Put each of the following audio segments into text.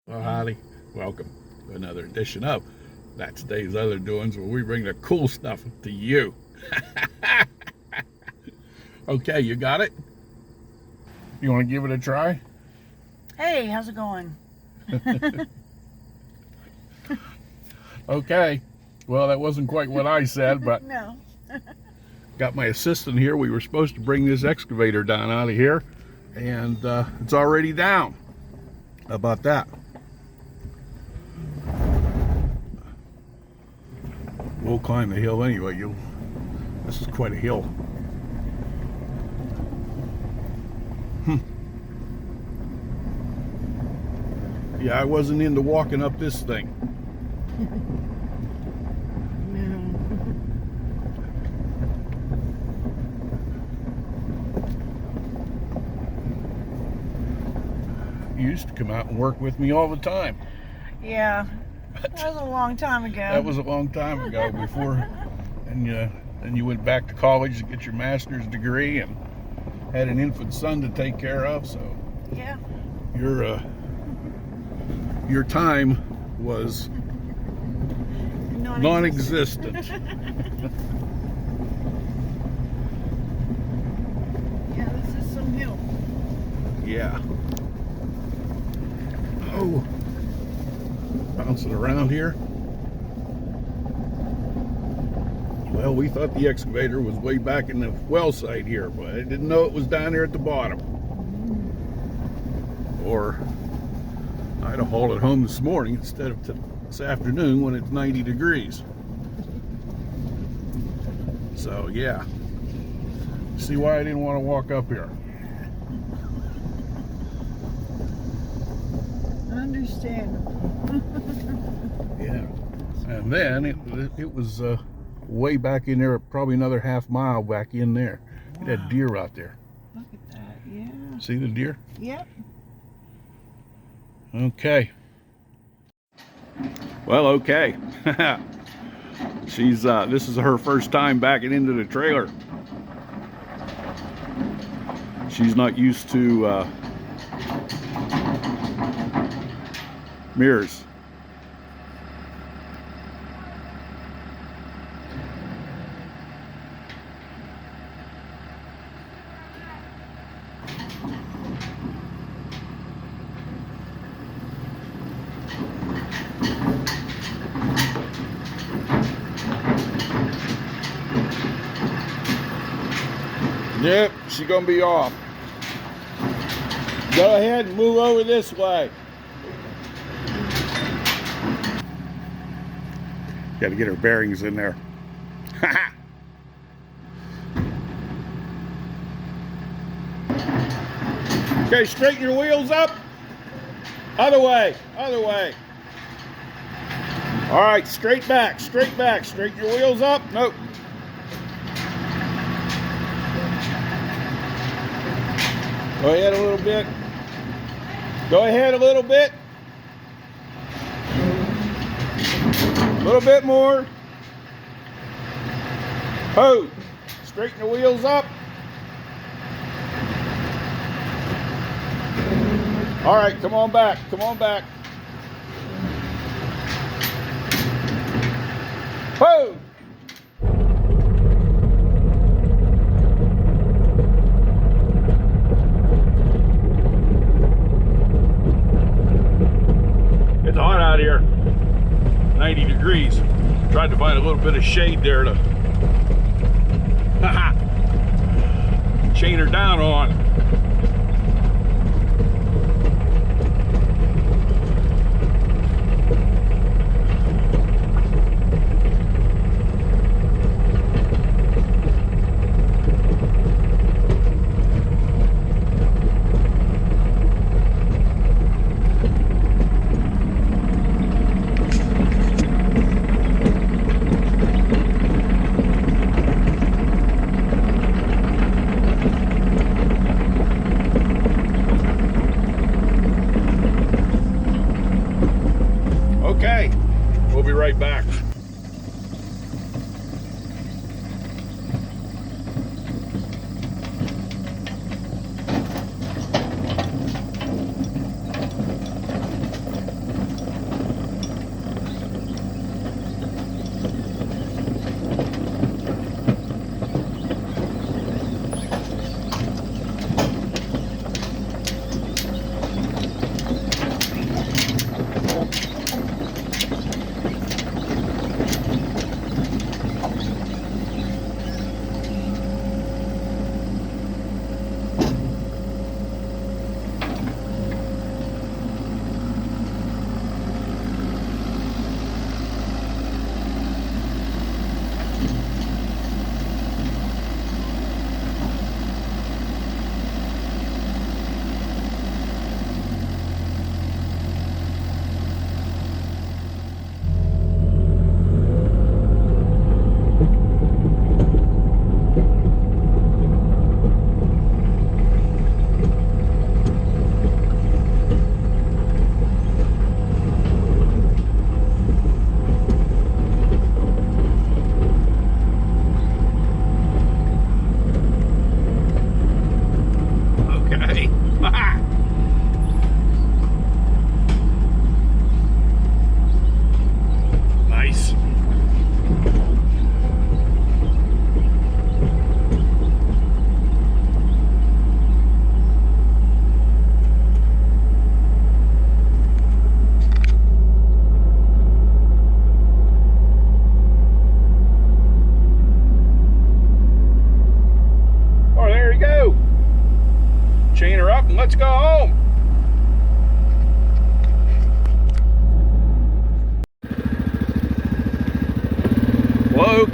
Well, howdy. Welcome to another edition of That's Dave's Other Doings, where we bring the cool stuff to you. Okay, you got it? You want to give it a try? Hey, how's it going? Okay. Well, that wasn't quite what I said, but No. got my assistant here. We were supposed to bring this excavator down out of here, and it's already down. How about that? We'll climb the hill anyway. This is quite a hill. Yeah, I wasn't into walking up this thing. You used to come out and work with me all the time. Yeah, that was a long time ago. That was a long time ago. Before, and you went back to college to get your master's degree and had an infant son to take care of. So yeah, your time was non-existent. Yeah, this is some hill. Yeah. Oh, bouncing around here. Well, we thought the excavator was way back in the well site here, but I didn't know it was down there at the bottom. Or I'd have hauled it home this morning instead of this afternoon when it's 90 degrees. So yeah, see why I didn't want to walk up here. Understandable. Yeah, and then it was way back in there, probably another half mile back in there. Wow. It had deer out there. Look at that, yeah. See the deer? Yep. Okay. Well, okay. This is her first time backing into the trailer. She's not used to mirrors. Yep, she's gonna be off. Go ahead and move over this way. Got to get her bearings in there. Okay, straighten your wheels up. Other way, other way. All right, straight back, straight back. Straighten your wheels up. Nope. Go ahead a little bit. Go ahead a little bit. A little bit more. Ho! Straighten the wheels up. All right, come on back. Come on back. Ho! It's hot out here. 90 degrees. Tried to find a little bit of shade there to chain her down on. Okay, we'll be right back.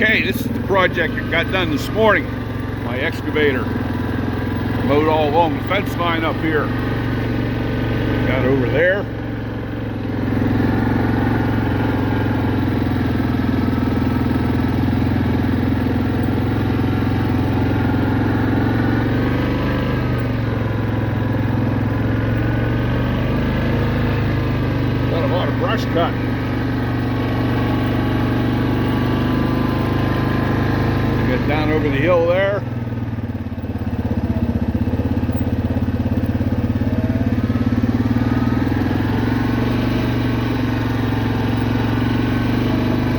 Okay, this is the project that got done this morning. My excavator mowed all along the fence line up here. Got over there. Got a lot of brush cut. Get down over the hill there.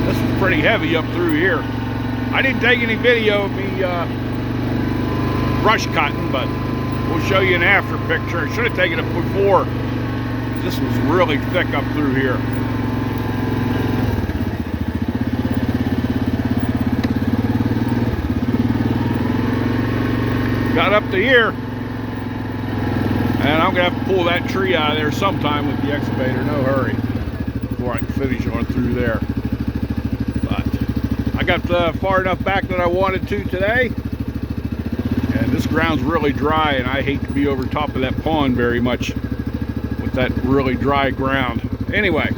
This is pretty heavy up through here. I didn't take any video of me brush cutting, but we'll show you an after picture. I should have taken it before. This was really thick up through here. Got up to here, and I'm gonna have to pull that tree out of there sometime with the excavator. No hurry, before I can finish on through there. But I got far enough back that I wanted to today, and this ground's really dry, and I hate to be over top of that pond very much with that really dry ground. Anyway,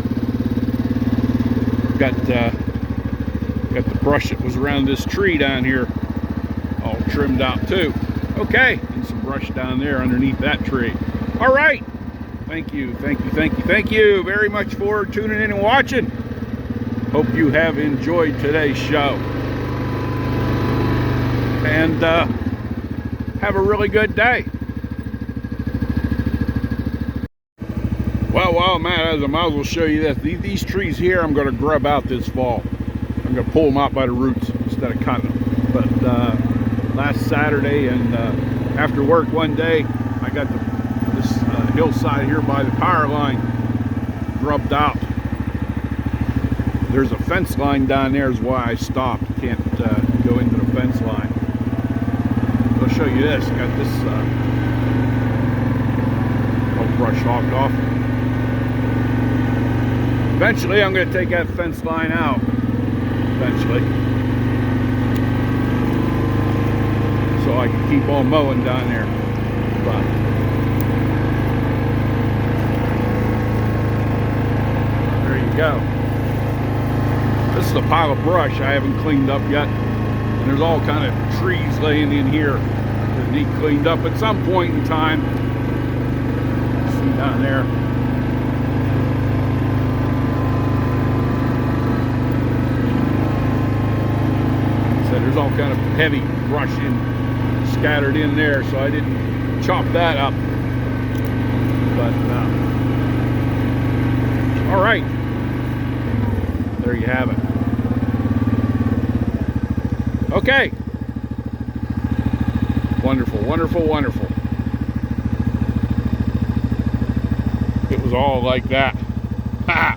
got the brush that was around this tree down here all trimmed out too. Okay, and some brush down there underneath that tree. All right, thank you very much for tuning in and watching. Hope you have enjoyed today's show, and have a really good day. Well, while I'm at it, I might as well show you this. These trees here I'm going to grub out this fall. I'm going to pull them out by the roots instead of cutting them. But last Saturday and after work one day, I got this hillside here by the power line grubbed out. There's a fence line down there is why I stopped. Can't go into the fence line. I'll show you this. Got this all brush hogged off. Eventually I'm going to take that fence line out. Eventually. So I can keep on mowing down there. But there you go. This is a pile of brush I haven't cleaned up yet. And there's all kind of trees laying in here that need cleaned up at some point in time. See down there. So there's all kind of heavy brush scattered in there, so I didn't chop that up. But all right, there you have it. Okay, wonderful. It was all like that. Ha!